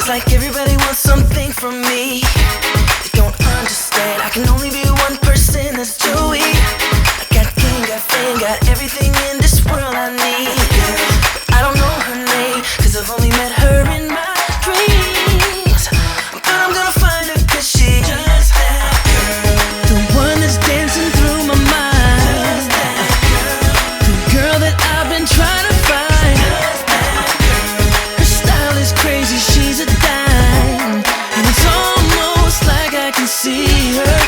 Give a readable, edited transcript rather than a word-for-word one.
like everybody wants something from me. They don't understand, I can only be one person, that's Joey. I got game, got fame, got everything in this world I need. But I don't know her name, cause I've only met her in my dreams. But I'm gonna find her cause she's just that girl, the one that's dancing through my mind, the girl that I've been trying to find. Her style is crazy, she's a dime, and it's almost like I can see her.